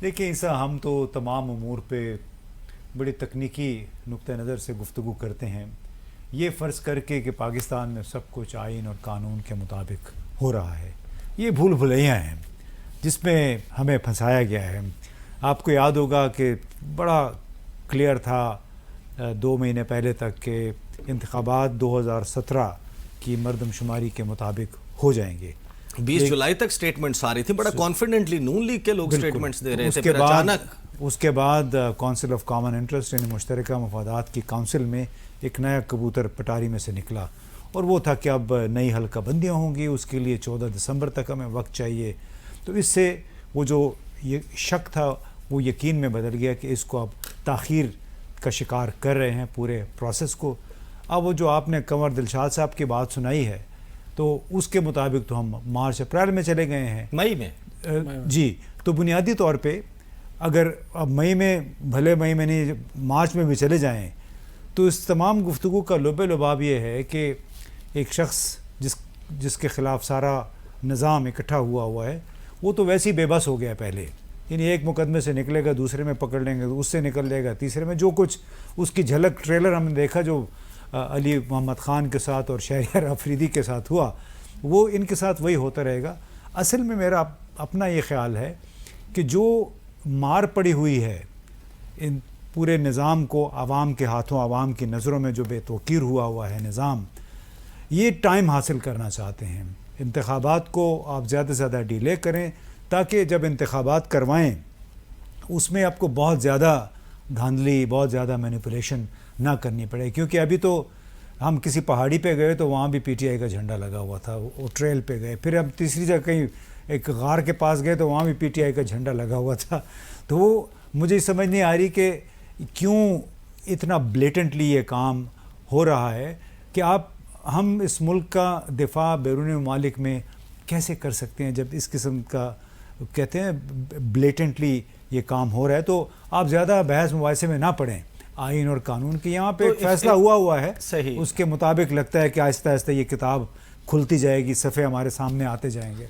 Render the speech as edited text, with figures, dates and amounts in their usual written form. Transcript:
देखिए ईसा, हम तो तमाम अमूर पे बड़ी तकनीकी नुक्ते नज़र से गुफ्तगू करते हैं, ये फ़र्ज़ करके कि पाकिस्तान में सब कुछ आइन और कानून के मुताबिक हो रहा है। ये भूल भुलैया हैं जिसमें हमें फंसाया गया है। आपको याद होगा कि बड़ा क्लियर था 2 महीने पहले तक कि इंतखाबात 2017 की मरदमशुमारी के मुताबिक हो जाएंगे। 20 जुलाई तक स्टेटमेंट्स आ रही थी, बड़ा कॉन्फिडेंटली नून लीग के लोग स्टेटमेंट्स दे रहे थे, फिर अचानक उसके बाद काउंसिल ऑफ कॉमन इंटरेस्ट यानी मुश्तरका मफादात की काउंसिल में एक नया कबूतर पटारी में से निकला, और वो था कि अब नई हल्का बंदियाँ होंगी, उसके लिए 14 दिसंबर तक हमें वक्त चाहिए। तो इससे वो जो ये शक था वो यकीन में बदल गया कि इसको अब ताख़ीर का शिकार कर रहे हैं पूरे प्रोसेस को। अब वो जो आपने कंवर दिलशाद साहब की बात सुनाई है, तो उसके मुताबिक तो हम मार्च अप्रैल में चले गए हैं, मई में जी। तो बुनियादी तौर पे अगर अब मई में, भले मई में नहीं, मार्च में भी चले जाएं, तो इस तमाम गुफ्तगू का लुबे लुबाब ये है कि एक शख्स जिसके ख़िलाफ़ सारा निज़ाम इकट्ठा हुआ है, वो तो वैसे ही बेबस हो गया पहले। यानी एक मुकदमे से निकलेगा, दूसरे में पकड़ लेंगे, उससे निकल लेगा, तीसरे में, जो कुछ उसकी झलक ट्रेलर हमने देखा जो अली मोहम्मद ख़ान के साथ और शहरियार अफरीदी के साथ हुआ, वो इनके साथ वही होता रहेगा। असल में मेरा अपना ये ख़्याल है कि जो मार पड़ी हुई है इन पूरे निज़ाम को, आवाम के हाथों, आवाम की नज़रों में जो बेतौकीर हुआ है निज़ाम, ये टाइम हासिल करना चाहते हैं। इंतखाबात को आप ज़्यादा से ज़्यादा डिले करें ताकि जब इंतखाबात करवाएं उसमें आपको बहुत ज़्यादा धांधली, बहुत ज़्यादा मैनिपुलेशन ना करनी पड़े। क्योंकि अभी तो हम किसी पहाड़ी पे गए तो वहाँ भी पीटीआई का झंडा लगा हुआ था, वो ट्रेल पे गए, फिर हम तीसरी जगह कहीं एक गार के पास गए तो वहाँ भी पीटीआई का झंडा लगा हुआ था। तो वो मुझे समझ नहीं आ रही कि क्यों इतना ब्लेटेंटली ये काम हो रहा है कि हम इस मुल्क का दिफा बैरून ममालिक में कैसे कर सकते हैं जब इस किस्म का कहते हैं ब्लेटेंटली ये काम हो रहा है। तो आप ज़्यादा बहस मुबाहिसे में ना पड़ें आइन और कानून की। यहाँ पे तो एक फैसला हुआ है सही, उसके मुताबिक लगता है कि आहिस्ता आहिस्ता ये किताब खुलती जाएगी, सफ़े हमारे सामने आते जाएंगे।